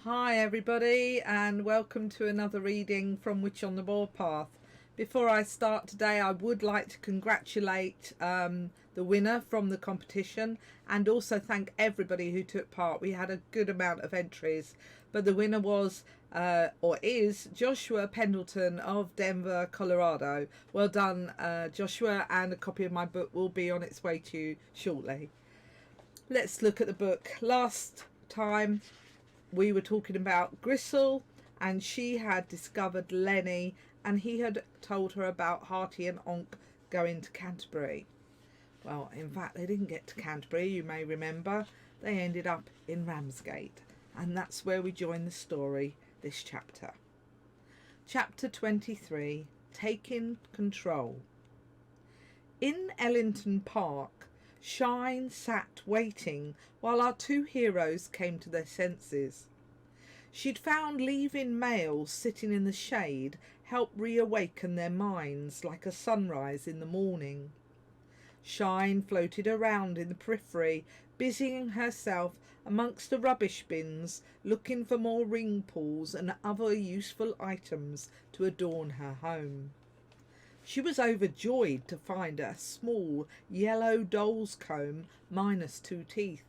Hi everybody, and welcome to another reading from Witch on the Warpath. Before I start today, I would like to congratulate the winner from the competition and also thank everybody who took part. We had a good amount of entries, but the winner was or is Joshua Pendleton of Denver, Colorado. Well done, Joshua, and a copy of my book will be on its way to you shortly. Let's look at the book. Last time we were talking about Gristle, and she had discovered Lenny, and he had told her about Hearty and Onk going to Canterbury. Well, in fact, they didn't get to Canterbury, you may remember. They ended up in Ramsgate, and that's where we join the story this chapter. Chapter 23, Taking Control. In Ellington Park, Shine sat waiting while our two heroes came to their senses. She'd found leaving mails sitting in the shade helped reawaken their minds like a sunrise in the morning. Shine floated around in the periphery, busying herself amongst the rubbish bins, looking for more ring pulls and other useful items to adorn her home. She was overjoyed to find a small yellow doll's comb minus 2 teeth,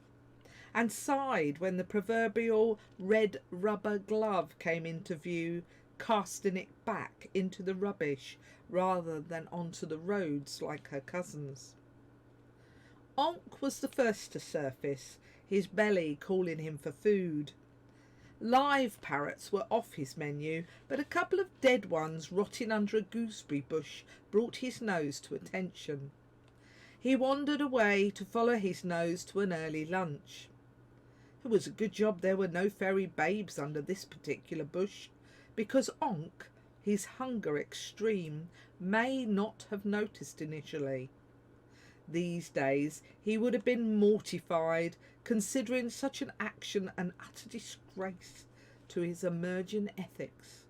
and sighed when the proverbial red rubber glove came into view, casting it back into the rubbish rather than onto the roads like her cousins. Onk was the first to surface, his belly calling him for food. Live parrots were off his menu, but a couple of dead ones rotting under a gooseberry bush brought his nose to attention. He wandered away to follow his nose to an early lunch. It was a good job there were no fairy babes under this particular bush, because Onk, his hunger extreme, may not have noticed initially. These days he would have been mortified, considering such an action an utter disgrace to his emerging ethics.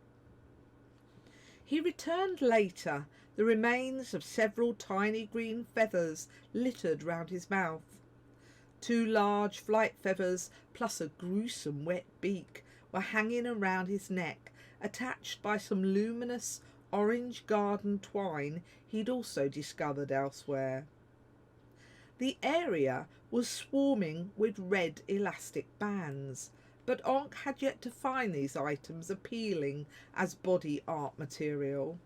He returned later, the remains of several tiny green feathers littered round his mouth. 2 large flight feathers plus a gruesome wet beak were hanging around his neck, attached by some luminous orange garden twine he'd also discovered elsewhere. The area was swarming with red elastic bands, but Onk had yet to find these items appealing as body art material.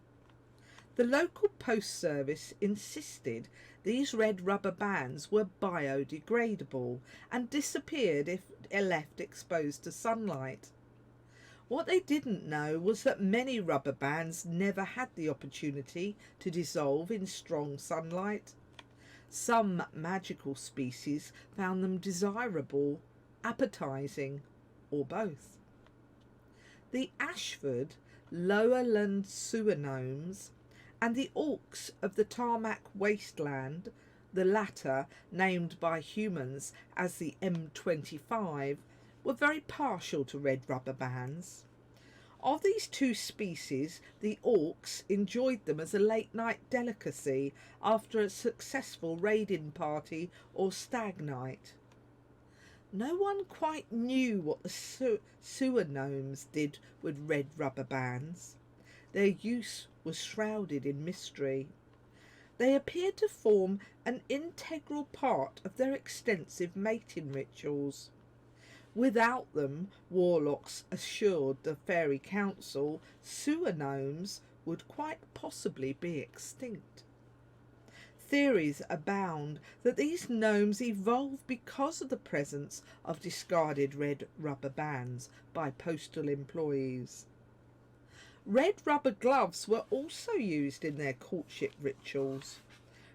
The local post service insisted these red rubber bands were biodegradable and disappeared if left exposed to sunlight. What they didn't know was that many rubber bands never had the opportunity to dissolve in strong sunlight. Some magical species found them desirable, appetizing, or both. The Ashford Lowerland sewer gnomes and the orcs of the tarmac wasteland, the latter named by humans as the M25, were very partial to red rubber bands. Of these 2 species, the orcs enjoyed them as a late-night delicacy after a successful raiding party or stag night. No one quite knew what the sewer gnomes did with red rubber bands. Their use was shrouded in mystery. They appeared to form an integral part of their extensive mating rituals. Without them, warlocks assured the Fairy Council, sewer gnomes would quite possibly be extinct. Theories abound that these gnomes evolved because of the presence of discarded red rubber bands by postal employees. Red rubber gloves were also used in their courtship rituals.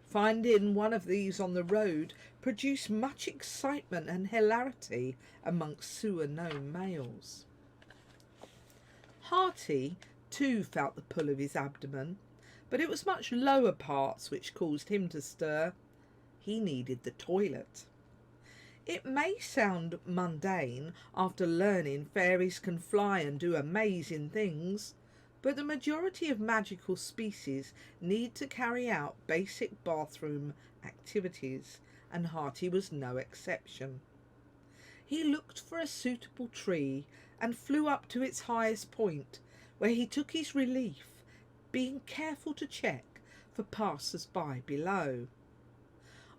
Finding one of these on the road produced much excitement and hilarity amongst sewer gnome males. Hearty too felt the pull of his abdomen, but it was much lower parts which caused him to stir. He needed the toilet. It may sound mundane after learning fairies can fly and do amazing things, but the majority of magical species need to carry out basic bathroom activities, and Hearty was no exception. He looked for a suitable tree and flew up to its highest point, where he took his relief, being careful to check for passers-by below.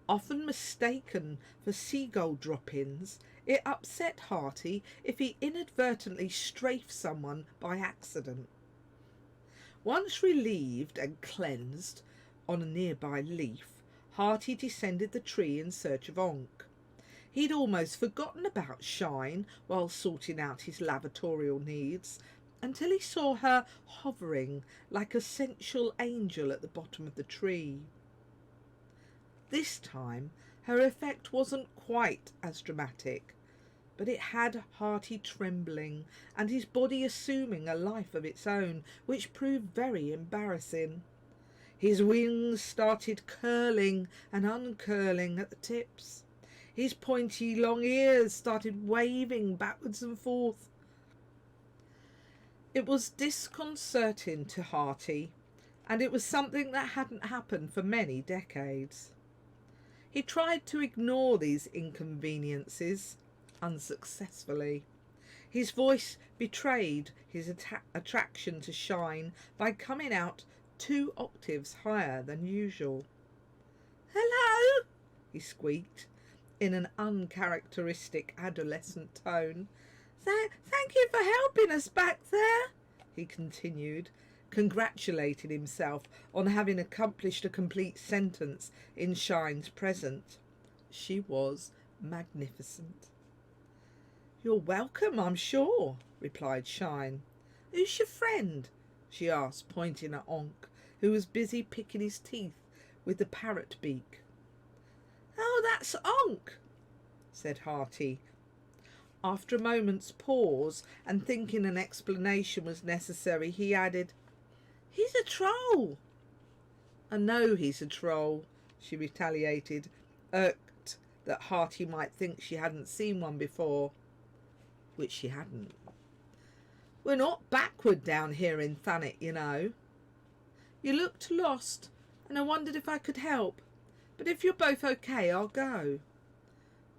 Often mistaken for seagull drop-ins, it upset Hearty if he inadvertently strafed someone by accident. Once relieved and cleansed on a nearby leaf, Hearty descended the tree in search of Onk. He'd almost forgotten about Shine while sorting out his lavatorial needs, until he saw her hovering like a sensual angel at the bottom of the tree. This time her effect wasn't quite as dramatic, but it had Hearty trembling and his body assuming a life of its own, which proved very embarrassing. His wings started curling and uncurling at the tips. His pointy long ears started waving backwards and forth. It was disconcerting to Hearty, and it was something that hadn't happened for many decades. He tried to ignore these inconveniences, unsuccessfully. His voice betrayed his attraction to Shine by coming out 2 octaves higher than usual. "Hello," he squeaked in an uncharacteristic adolescent tone. Thank you for helping us back there," he continued, congratulating himself on having accomplished a complete sentence in Shine's presence. She was magnificent. "You're welcome, I'm sure," replied Shine. "Who's your friend?" she asked, pointing at Onk, who was busy picking his teeth with the parrot beak. "Oh, that's Onk," said Hearty. After a moment's pause and thinking an explanation was necessary, he added, "He's a troll." "I know he's a troll," she retaliated, irked that Hearty might think she hadn't seen one before, which she hadn't. "We're not backward down here in Thanet, you know." "You looked lost, and I wondered if I could help. But if you're both okay, I'll go."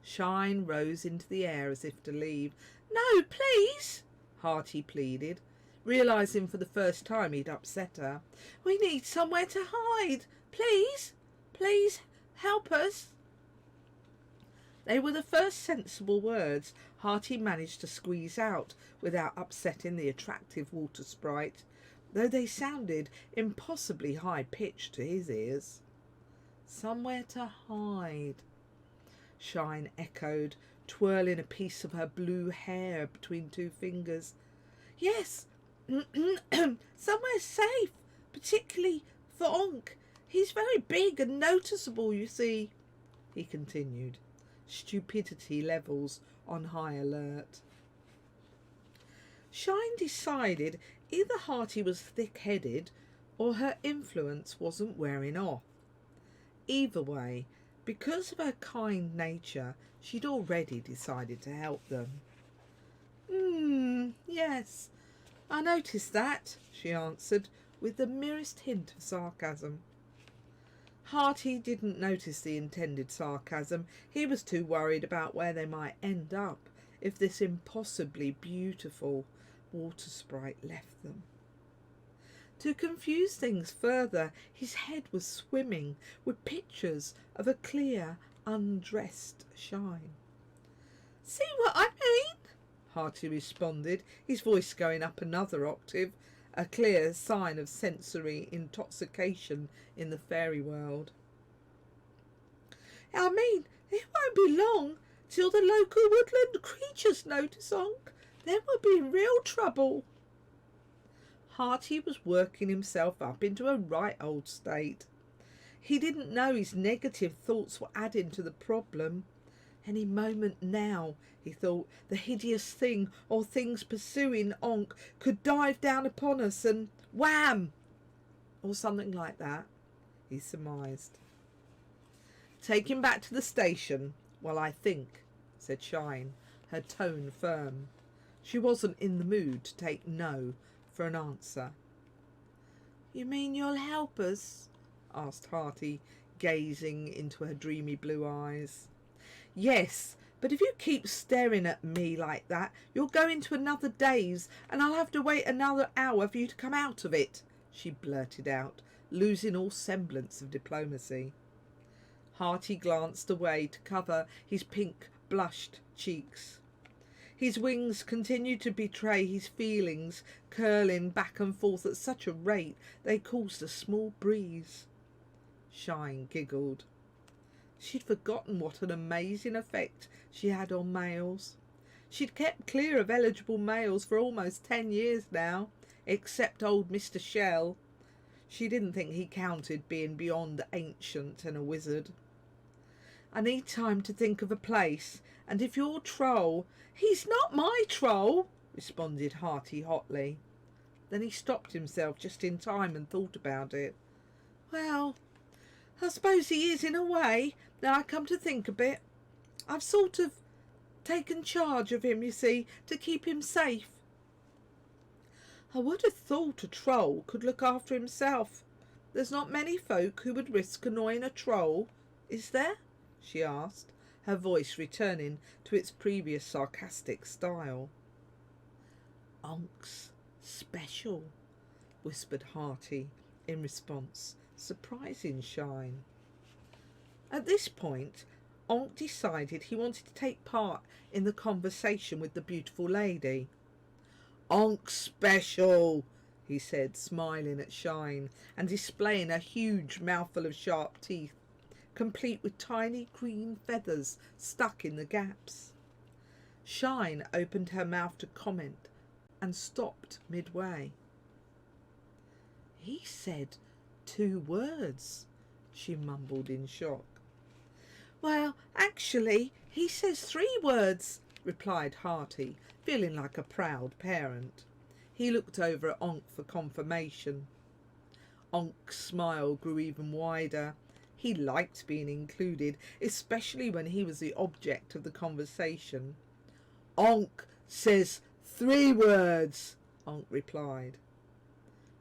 Shine rose into the air as if to leave. "No, please," Hearty pleaded, realising for the first time he'd upset her. "We need somewhere to hide. Please, please help us." They were the first sensible words Hearty managed to squeeze out without upsetting the attractive water sprite, though they sounded impossibly high-pitched to his ears. "Somewhere to hide," Shine echoed, twirling a piece of her blue hair between 2 fingers. "Yes, somewhere safe, particularly for Onk. He's very big and noticeable, you see," he continued, stupidity levels on high alert. Shine decided either Hearty was thick-headed or her influence wasn't wearing off. Either way, because of her kind nature, she'd already decided to help them. Yes, I noticed that," she answered, with the merest hint of sarcasm. Hearty didn't notice the intended sarcasm. He was too worried about where they might end up if this impossibly beautiful water sprite left them. To confuse things further, his head was swimming with pictures of a clear, undressed Shine. "See what I mean?" Hearty responded, his voice going up another octave, a clear sign of sensory intoxication in the fairy world. "I mean, it won't be long till the local woodland creatures notice Onk. Then we'll be in real trouble." Hearty was working himself up into a right old state. He didn't know his negative thoughts were adding to the problem. Any moment now, he thought, the hideous thing or things pursuing Onk could dive down upon us and wham! Or something like that, he surmised. "Take him back to the station while I think," said Shine, her tone firm. She wasn't in the mood to take no for an answer. "You mean you'll help us?" asked Hearty, gazing into her dreamy blue eyes. "Yes, But if you keep staring at me like that, you'll go into another daze and I'll have to wait another hour for you to come out of it, she blurted out, losing all semblance of diplomacy. Hearty glanced away to cover his pink, blushed cheeks. His wings continued to betray his feelings, curling back and forth at such a rate they caused a small breeze. Shine giggled. She'd forgotten what an amazing effect she had on males. She'd kept clear of eligible males for almost 10 years now, except old Mr. Shell. She didn't think he counted, being beyond ancient and a wizard. I need time to think of a place, and if your troll— He's not my troll, responded Hearty hotly. Then he stopped himself just in time and thought about it. Well, I suppose he is in a way, now I come to think a bit. I've sort of taken charge of him, you see, to keep him safe. I would have thought a troll could look after himself. There's not many folk who would risk annoying a troll, is there? She asked, her voice returning to its previous sarcastic style. Onk's special, whispered Hearty in response, surprising Shine. At this point, Onk decided he wanted to take part in the conversation with the beautiful lady. Onk special, he said, smiling at Shine and displaying a huge mouthful of sharp teeth, complete with tiny green feathers stuck in the gaps. Shine opened her mouth to comment and stopped midway. He said 2 words, she mumbled in shock. Well, actually, he says 3 words, replied Hearty, feeling like a proud parent. He looked over at Onk for confirmation. Onk's smile grew even wider. He liked being included, especially when he was the object of the conversation. Onk says 3 words, Onk replied.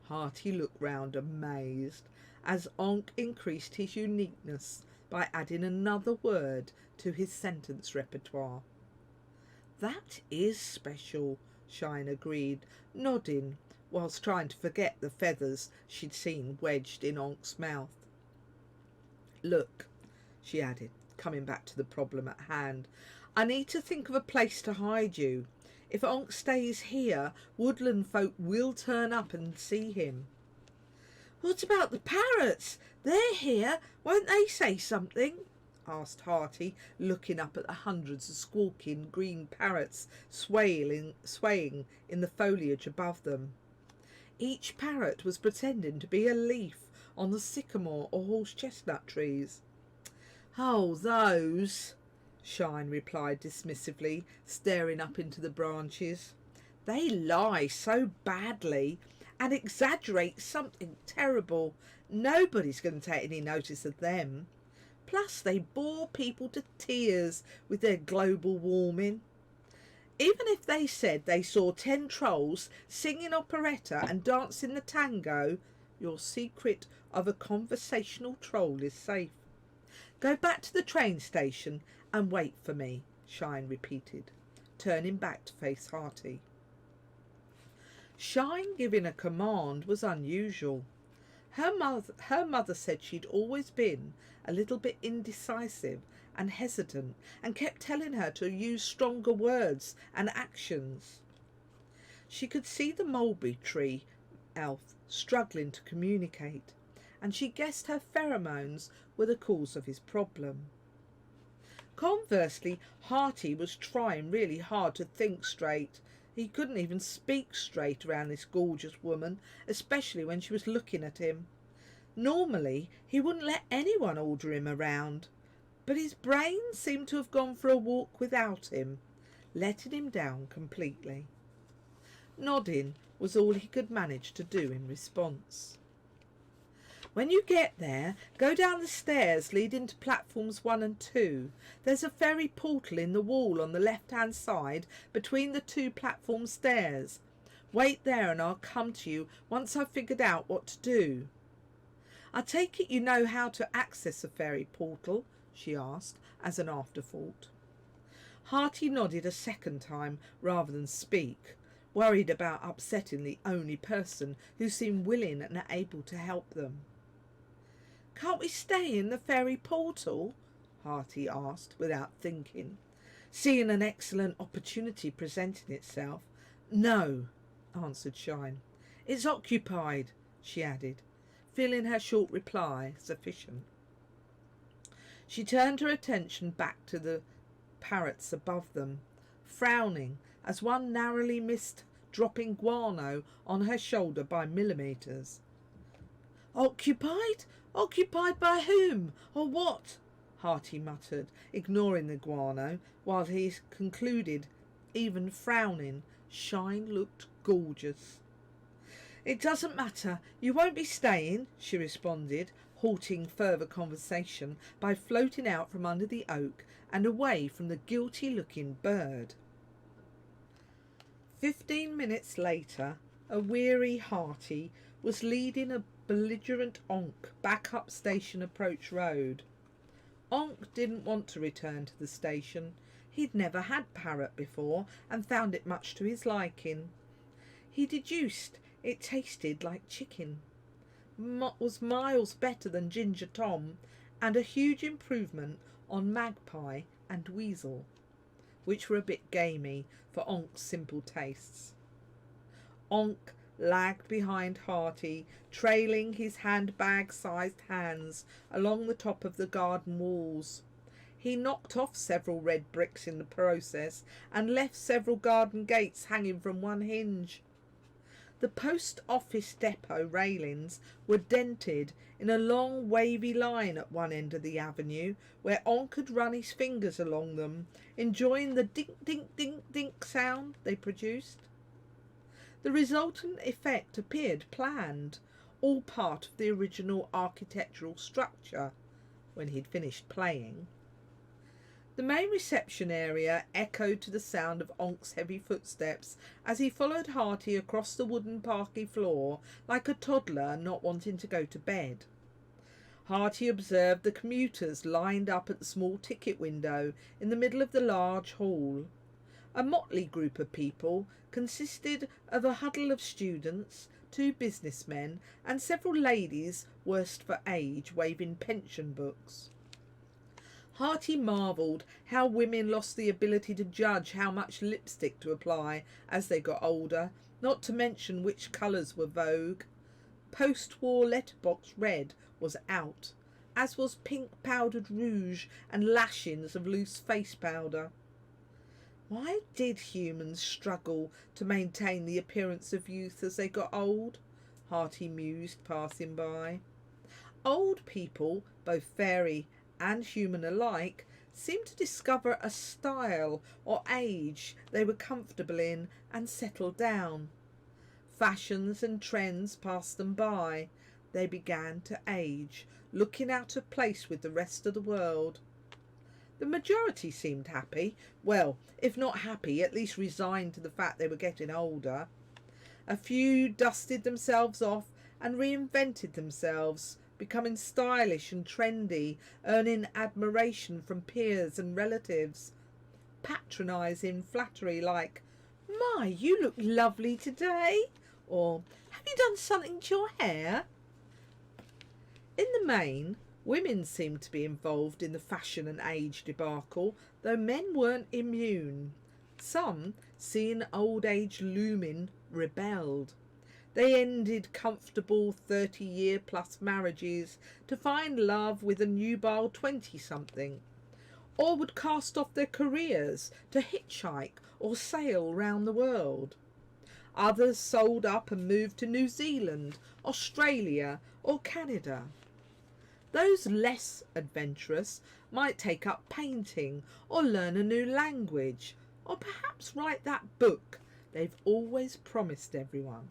Hearty looked round amazed as Onk increased his uniqueness by adding another word to his sentence repertoire. That is special, Shine agreed, nodding whilst trying to forget the feathers she'd seen wedged in Onk's mouth. Look, she added, coming back to the problem at hand, I need to think of a place to hide you. If Onk stays here, woodland folk will turn up and see him. What about the parrots? They're here. Won't they say something? Asked Hearty, looking up at the hundreds of squawking green parrots swaying in the foliage above them. Each parrot was pretending to be a leaf on the sycamore or horse chestnut trees. Oh, those, Shine replied dismissively, staring up into the branches. They lie so badly and exaggerate something terrible. Nobody's going to take any notice of them. Plus they bore people to tears with their global warming. Even if they said they saw 10 trolls singing operetta and dancing the tango, your secret of a conversational troll is safe. Go back to the train station and wait for me, Shine repeated, turning back to face Hearty. Shine giving a command was unusual. Her mother said she'd always been a little bit indecisive and hesitant and kept telling her to use stronger words and actions. She could see the mulberry tree elf struggling to communicate, and she guessed her pheromones were the cause of his problem. Conversely, Hearty was trying really hard to think straight. He couldn't even speak straight around this gorgeous woman, especially when she was looking at him. Normally, he wouldn't let anyone order him around, but his brain seemed to have gone for a walk without him, letting him down completely. Nodding was all he could manage to do in response. When you get there, go down the stairs leading to platforms 1 and 2. There's a ferry portal in the wall on the left-hand side between the 2 platform stairs. Wait there and I'll come to you once I've figured out what to do. I take it you know how to access a ferry portal, she asked as an afterthought. Harty nodded a second time rather than speak, worried about upsetting the only person who seemed willing and able to help them. "Can't we stay in the ferry portal?" Harty asked without thinking, seeing an excellent opportunity presenting itself. "No," answered Shine. "It's occupied," she added, feeling her short reply sufficient. She turned her attention back to the parrots above them, frowning as one narrowly missed dropping guano on her shoulder by millimetres. "Occupied? Occupied by whom, or what?" Harty muttered, ignoring the guano, while he concluded, even frowning, Shine looked gorgeous. "It doesn't matter. You won't be staying," she responded, halting further conversation by floating out from under the oak and away from the guilty-looking bird. 15 minutes later, a weary Harty was leading a belligerent Onk back up Station Approach Road. Onk didn't want to return to the station. He'd never had parrot before and found it much to his liking. He deduced it tasted like chicken, was miles better than Ginger Tom, and a huge improvement on magpie and weasel, which were a bit gamey for Onk's simple tastes. Onk lagged behind Harty, trailing his handbag-sized hands along the top of the garden walls. He knocked off several red bricks in the process and left several garden gates hanging from one hinge. The post office depot railings were dented in a long wavy line at one end of the avenue, where Onk had run his fingers along them, enjoying the dink dink dink dink sound they produced. The resultant effect appeared planned, all part of the original architectural structure, when he'd finished playing. The main reception area echoed to the sound of Onk's heavy footsteps as he followed Harty across the wooden parquet floor like a toddler not wanting to go to bed. Harty observed the commuters lined up at the small ticket window in the middle of the large hall. A motley group of people consisted of a huddle of students, 2 businessmen and several ladies worst for age waving pension books. Harty marvelled how women lost the ability to judge how much lipstick to apply as they got older, not to mention which colours were vogue. Post-war letterbox red was out, as was pink powdered rouge and lashings of loose face powder. Why did humans struggle to maintain the appearance of youth as they got old? Harty mused, passing by. Old people, both fairy and human alike, seemed to discover a style or age they were comfortable in and settled down. Fashions and trends passed them by. They began to age, looking out of place with the rest of the world. The majority seemed happy. Well, if not happy, at least resigned to the fact they were getting older. A few dusted themselves off and reinvented themselves, becoming stylish and trendy, earning admiration from peers and relatives. Patronising flattery like, "My, you look lovely today," or "Have you done something to your hair?" In the main, women seemed to be involved in the fashion and age debacle, though men weren't immune. Some, seeing old age looming, rebelled. They ended comfortable 30-year-plus marriages to find love with a nubile 20-something, or would cast off their careers to hitchhike or sail round the world. Others sold up and moved to New Zealand, Australia or Canada. Those less adventurous might take up painting or learn a new language, or perhaps write that book they've always promised everyone.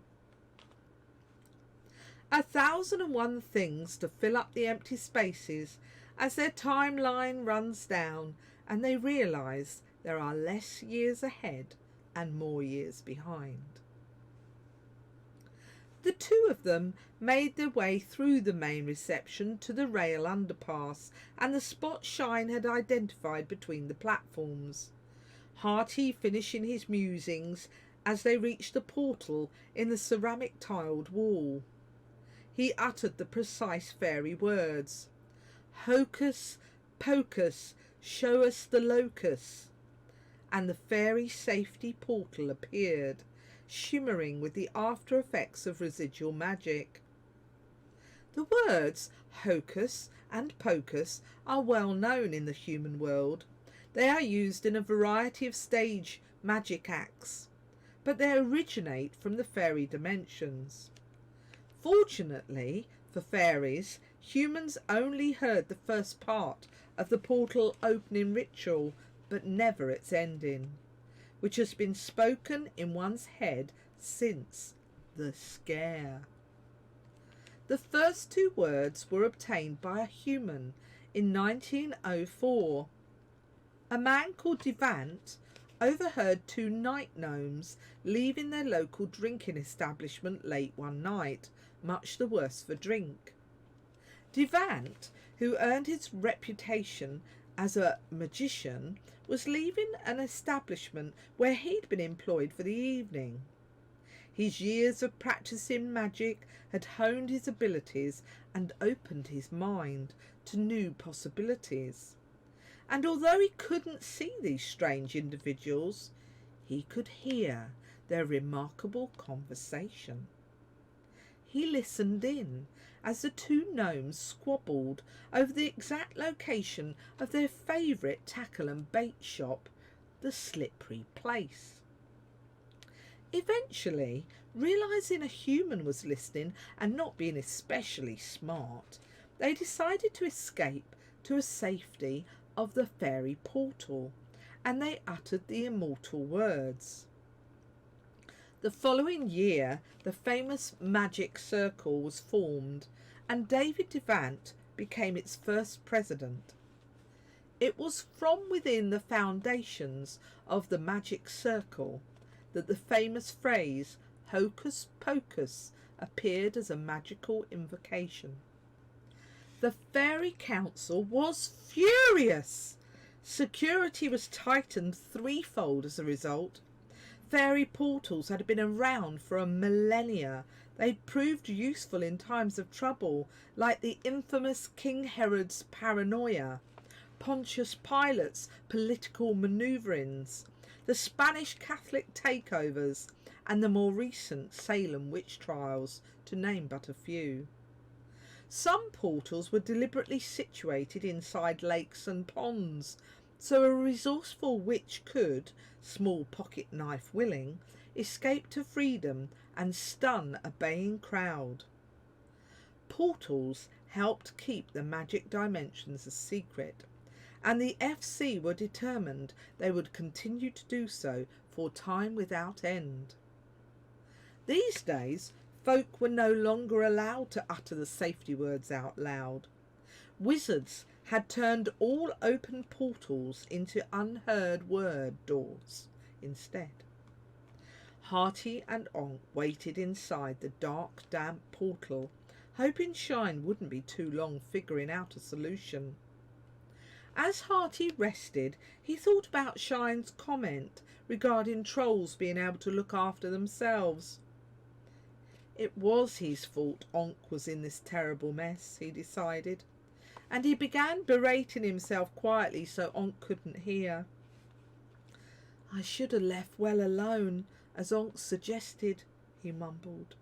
1,001 things to fill up the empty spaces as their timeline runs down and they realise there are less years ahead and more years behind. The 2 of them made their way through the main reception to the rail underpass and the spot Shine had identified between the platforms. Hearty finishing his musings as they reached the portal in the ceramic tiled wall. He uttered the precise fairy words, "Hocus pocus, show us the locus," and the fairy safety portal appeared, shimmering with the after effects of residual magic. The words hocus and pocus are well known in the human world. They are used in a variety of stage magic acts, but they originate from the fairy dimensions. Fortunately for fairies, humans only heard the first part of the portal opening ritual, but never its ending, which has been spoken in one's head since the scare. The first two words were obtained by a human in 1904. A man called Devant overheard two night gnomes leaving their local drinking establishment late one night, much the worse for drink. Devant, who earned his reputation as a magician, was leaving an establishment where he'd been employed for the evening. His years of practicing magic had honed his abilities and opened his mind to new possibilities. And although he couldn't see these strange individuals, he could hear their remarkable conversation. He listened in as the two gnomes squabbled over the exact location of their favourite tackle and bait shop, the Slippery Place. Eventually, realising a human was listening and not being especially smart, they decided to escape to a safety of the fairy portal, and they uttered the immortal words. The following year, the famous Magic Circle was formed, and David Devant became its first president. It was from within the foundations of the Magic Circle that the famous phrase "Hocus Pocus" appeared as a magical invocation. The Fairy Council was furious. Security was tightened threefold as a result. Fairy portals had been around for a millennia. They'd proved useful in times of trouble, like the infamous King Herod's paranoia, Pontius Pilate's political manoeuvrings, the Spanish Catholic takeovers, and the more recent Salem witch trials, to name but a few. Some portals were deliberately situated inside lakes and ponds, so a resourceful witch could, small pocket knife willing, escape to freedom and stun a baying crowd. Portals helped keep the magic dimensions a secret, and the FC were determined they would continue to do so for time without end. These days, folk were no longer allowed to utter the safety words out loud. Wizards had turned all open portals into unheard word doors instead. Hearty and Onk waited inside the dark, damp portal, hoping Shine wouldn't be too long figuring out a solution. As Hearty rested, he thought about Shine's comment regarding trolls being able to look after themselves. It was his fault Onk was in this terrible mess, he decided, and he began berating himself quietly so Onk couldn't hear. "I should have left well alone, as Onk suggested," he mumbled.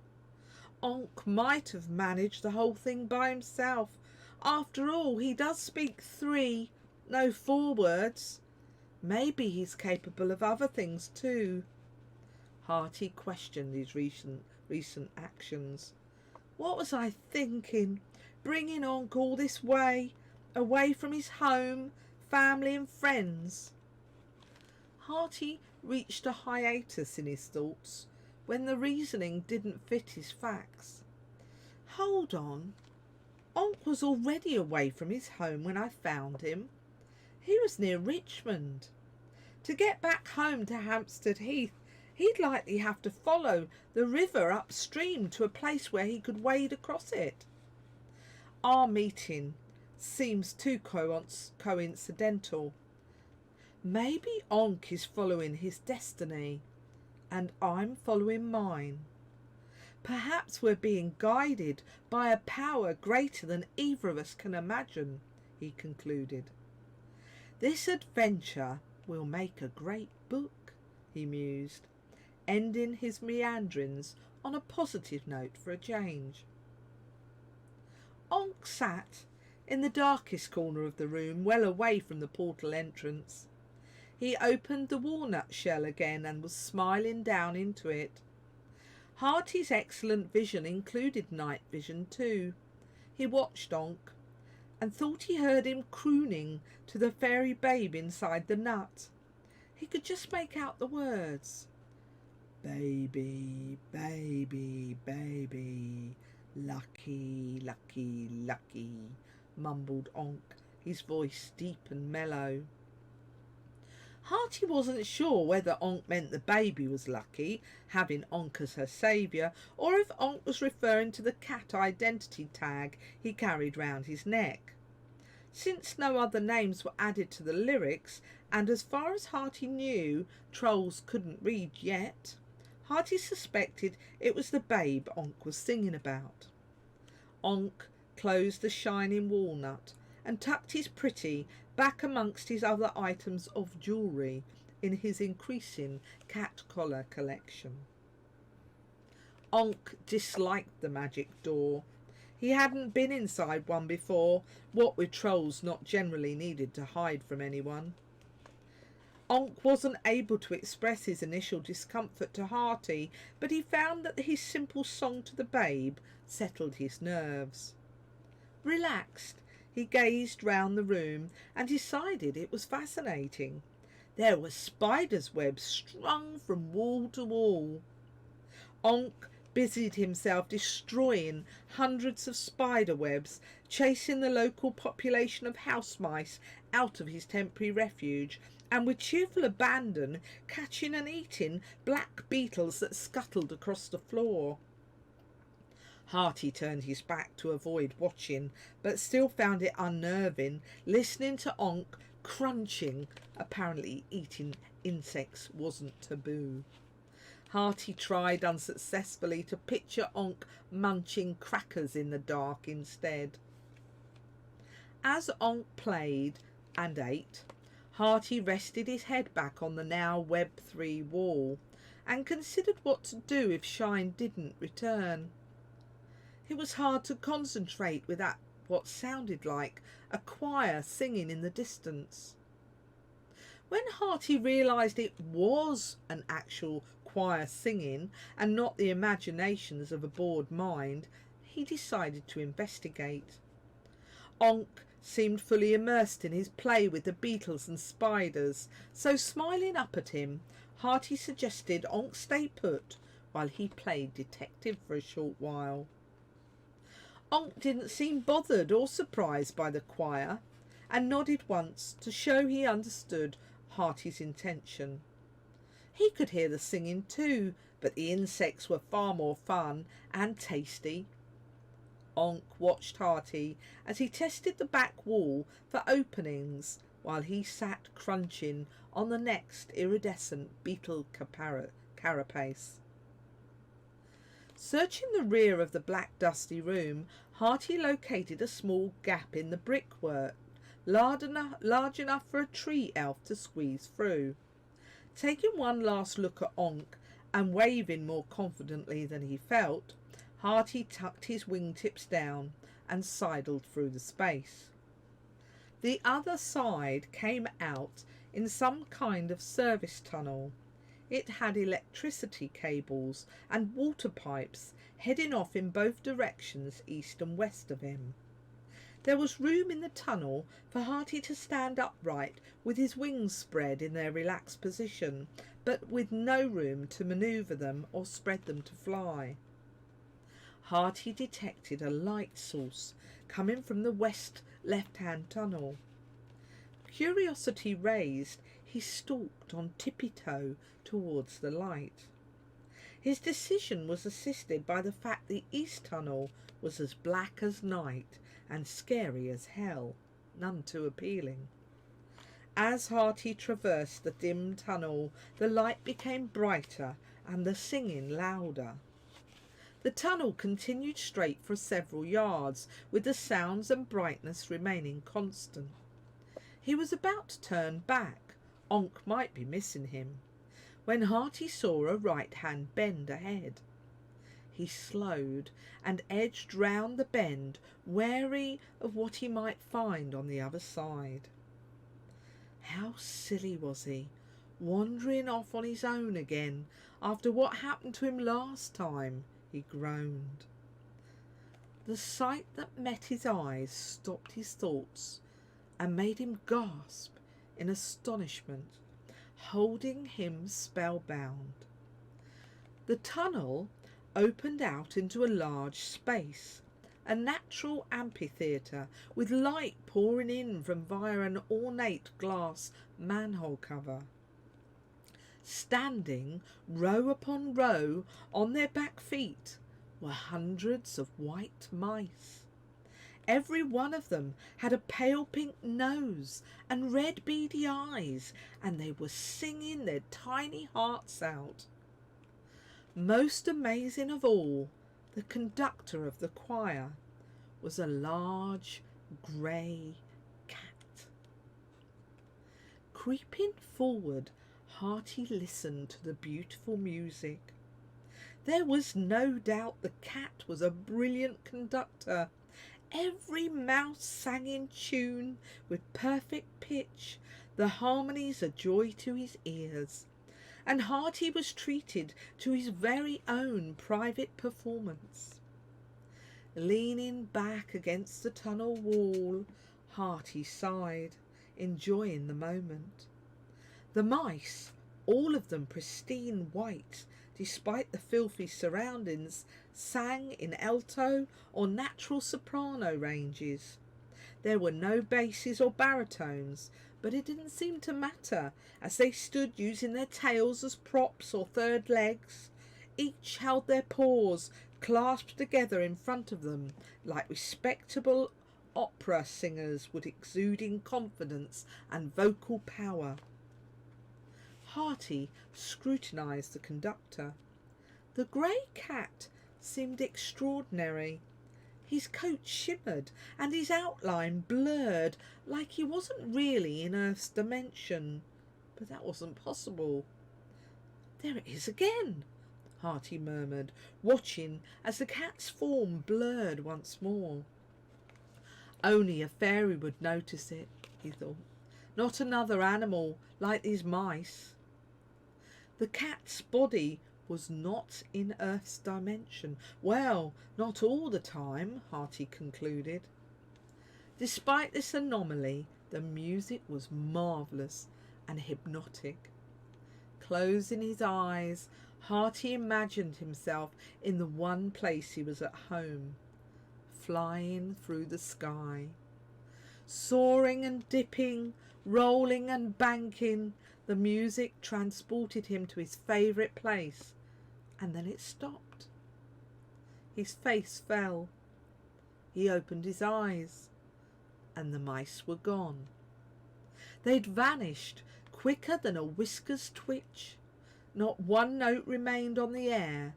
"Onk might have managed the whole thing by himself. After all, he does speak 3, no 4 words. Maybe he's capable of other things too." Hearty questioned his recent actions. "What was I thinking? Bringing Onk all this way, away from his home, family and friends?" Hearty reached a hiatus in his thoughts when the reasoning didn't fit his facts. "Hold on. Onk was already away from his home when I found him. He was near Richmond. To get back home to Hampstead Heath, he'd likely have to follow the river upstream to a place where he could wade across it. Our meeting seems too coincidental. Maybe Onk is following his destiny, and I'm following mine. Perhaps we're being guided by a power greater than either of us can imagine, he concluded. This adventure will make a great book, he mused, ending his meanderings on a positive note for a change. Onk sat in the darkest corner of the room, well away from the portal entrance. He opened the walnut shell again and was smiling down into it. Hearty's excellent vision included night vision too. He watched Onk and thought he heard him crooning to the fairy babe inside the nut. He could just make out the words. Baby, baby, baby, lucky, lucky, lucky, mumbled Onk, his voice deep and mellow. Hearty wasn't sure whether Onk meant the baby was lucky, having Onk as her saviour, or if Onk was referring to the cat identity tag he carried round his neck. Since no other names were added to the lyrics, and as far as Hearty knew, trolls couldn't read yet, Hearty suspected it was the babe Onk was singing about. Onk closed the shining walnut and tucked his pretty back amongst his other items of jewellery in his increasing cat collar collection. Onk disliked the magic door. He hadn't been inside one before, what with trolls not generally needed to hide from anyone. Onk wasn't able to express his initial discomfort to Hearty, but he found that his simple song to the babe settled his nerves. Relaxed, he gazed round the room and decided it was fascinating. There were spiders' webs strung from wall to wall. Onk busied himself destroying hundreds of spider webs, chasing the local population of house mice out of his temporary refuge, and with cheerful abandon catching and eating black beetles that scuttled across the floor. Hearty turned his back to avoid watching, but still found it unnerving, listening to Onk crunching. Apparently eating insects wasn't taboo. Hearty tried unsuccessfully to picture Onk munching crackers in the dark instead. As Onk played and ate, Hearty rested his head back on the now Web 3 wall and considered what to do if Shine didn't return. It was hard to concentrate without what sounded like a choir singing in the distance. When Hearty realised it was an actual choir singing and not the imaginations of a bored mind, he decided to investigate. Onk seemed fully immersed in his play with the beetles and spiders, so smiling up at him, Hearty suggested Onk stay put while he played detective for a short while. Onk didn't seem bothered or surprised by the choir, and nodded once to show he understood Hearty's intention. He could hear the singing too, but the insects were far more fun and tasty. Onk watched Hearty as he tested the back wall for openings while he sat crunching on the next iridescent beetle carapace. Searching the rear of the black dusty room, Hearty located a small gap in the brickwork, large enough for a tree elf to squeeze through. Taking one last look at Onk and waving more confidently than he felt, Hearty tucked his wingtips down and sidled through the space. The other side came out in some kind of service tunnel. It had electricity cables and water pipes heading off in both directions, east and west of him. There was room in the tunnel for Hearty to stand upright with his wings spread in their relaxed position, but with no room to manoeuvre them or spread them to fly. Hearty detected a light source coming from the west left-hand tunnel. Curiosity raised, he stalked on tippy-toe towards the light. His decision was assisted by the fact the east tunnel was as black as night and scary as hell, none too appealing. As Hearty traversed the dim tunnel, the light became brighter and the singing louder. The tunnel continued straight for several yards, with the sounds and brightness remaining constant. He was about to turn back. Onk might be missing him, when Hearty saw a right-hand bend ahead. He slowed and edged round the bend, wary of what he might find on the other side. How silly was he, wandering off on his own again after what happened to him last time, he groaned. The sight that met his eyes stopped his thoughts and made him gasp in astonishment, holding him spellbound. The tunnel opened out into a large space, a natural amphitheatre with light pouring in from via an ornate glass manhole cover. Standing row upon row on their back feet were hundreds of white mice. Every one of them had a pale pink nose and red beady eyes, and they were singing their tiny hearts out. Most amazing of all, the conductor of the choir was a large grey cat. Creeping forward, Hearty listened to the beautiful music. There was no doubt the cat was a brilliant conductor. Every mouse sang in tune with perfect pitch, the harmonies a joy to his ears, and Hearty was treated to his very own private performance. Leaning back against the tunnel wall, Hearty sighed, enjoying the moment. The mice, all of them pristine white, despite the filthy surroundings, sang in alto or natural soprano ranges. There were no basses or baritones, but it didn't seem to matter, as they stood using their tails as props or third legs. Each held their paws clasped together in front of them, like respectable opera singers would, exuding confidence and vocal power. Hearty scrutinised the conductor. The grey cat seemed extraordinary. His coat shimmered and his outline blurred, like he wasn't really in Earth's dimension. But that wasn't possible. There it is again, Hearty murmured, watching as the cat's form blurred once more. Only a fairy would notice it, he thought, not another animal like these mice. The cat's body was not in Earth's dimension. Well, not all the time, Hearty concluded. Despite this anomaly, the music was marvellous and hypnotic. Closing his eyes, Hearty imagined himself in the one place he was at home, flying through the sky. Soaring and dipping, rolling and banking, the music transported him to his favourite place, and then it stopped. His face fell. He opened his eyes, and the mice were gone. They'd vanished quicker than a whisker's twitch. Not one note remained on the air,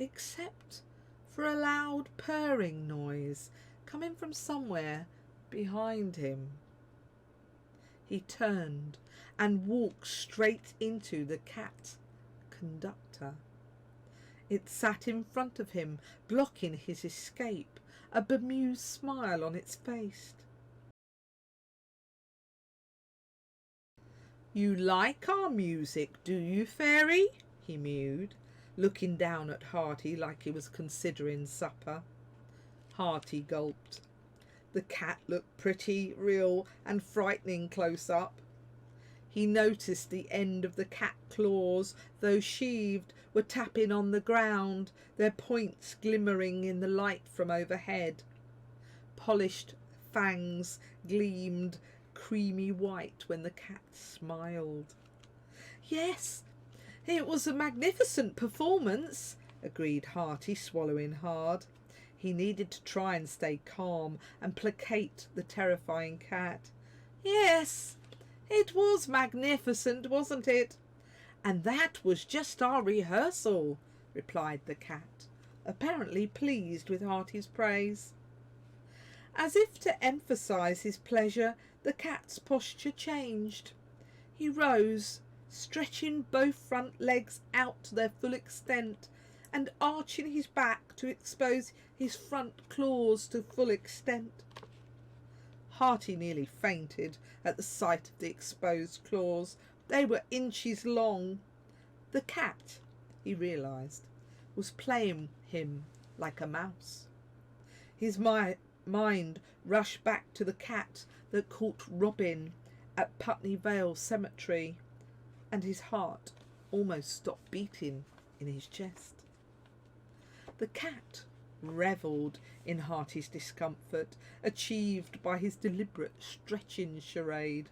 except for a loud purring noise coming from somewhere behind him. He turned and walked straight into the cat conductor. It sat in front of him, blocking his escape, a bemused smile on its face. "You like our music, do you, fairy?" he mewed, looking down at Hearty like he was considering supper. Hearty gulped. The cat looked pretty, real and frightening close up. He noticed the end of the cat claws, though sheathed, were tapping on the ground, their points glimmering in the light from overhead. Polished fangs gleamed creamy white when the cat smiled. "Yes, it was a magnificent performance," agreed Hearty, swallowing hard. He needed to try and stay calm and placate the terrifying cat. "Yes, It was magnificent, wasn't it? And that was just our rehearsal, replied the cat, apparently pleased with Hearty's praise. As if to emphasise his pleasure, the cat's posture changed. He rose, stretching both front legs out to their full extent and arching his back to expose his front claws to full extent. Hearty nearly fainted at the sight of the exposed claws. They were inches long. The cat, he realised, was playing him like a mouse. His mind rushed back to the cat that caught Robin at Putney Vale Cemetery, and his heart almost stopped beating in his chest. The cat revelled in Hearty's discomfort, achieved by his deliberate stretching charade.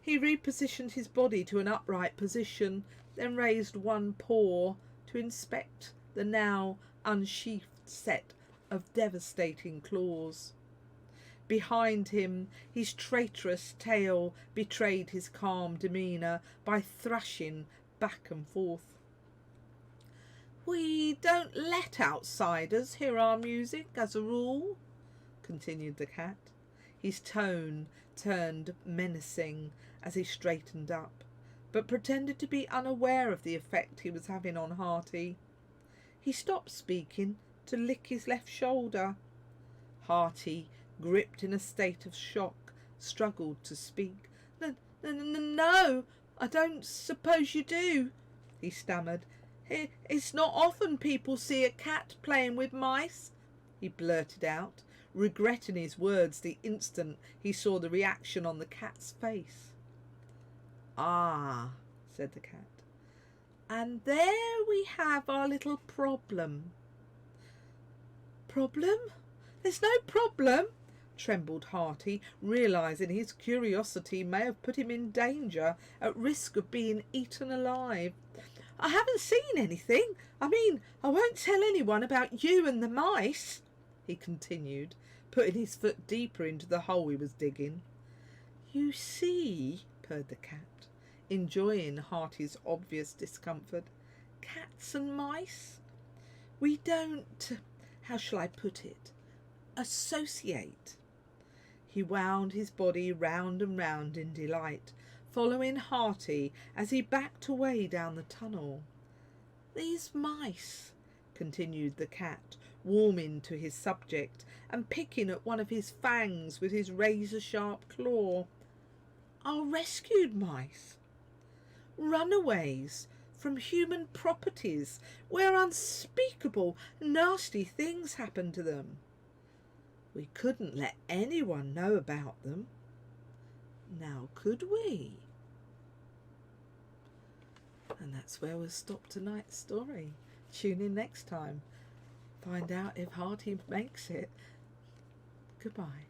He repositioned his body to an upright position, then raised one paw to inspect the now unsheathed set of devastating claws. Behind him, his traitorous tail betrayed his calm demeanour by thrashing back and forth. "We don't let outsiders hear our music, as a rule," continued the cat. His tone turned menacing as he straightened up, but pretended to be unaware of the effect he was having on Hearty. He stopped speaking to lick his left shoulder. Hearty, gripped in a state of shock, struggled to speak. No, I don't suppose you do," he stammered. "It's not often people see a cat playing with mice," he blurted out, regretting his words the instant he saw the reaction on the cat's face. "Ah," said the cat, "and there we have our little problem." "Problem? There's no problem," trembled Hearty, realising his curiosity may have put him in danger, at risk of being eaten alive. "I haven't seen anything. I won't tell anyone about you and the mice," he continued, putting his foot deeper into the hole he was digging. "You see," purred the cat, enjoying Hearty's obvious discomfort, "cats and mice, we don't, how shall I put it, associate." He wound his body round and round in delight, following Hearty as he backed away down the tunnel. "These mice," continued the cat, warming to his subject and picking at one of his fangs with his razor-sharp claw, "are rescued mice, runaways from human properties where unspeakable nasty things happen to them. We couldn't let anyone know about them. Now, could we?" And that's where we'll stop tonight's story. Tune in next time. Find out if Hearty makes it. Goodbye.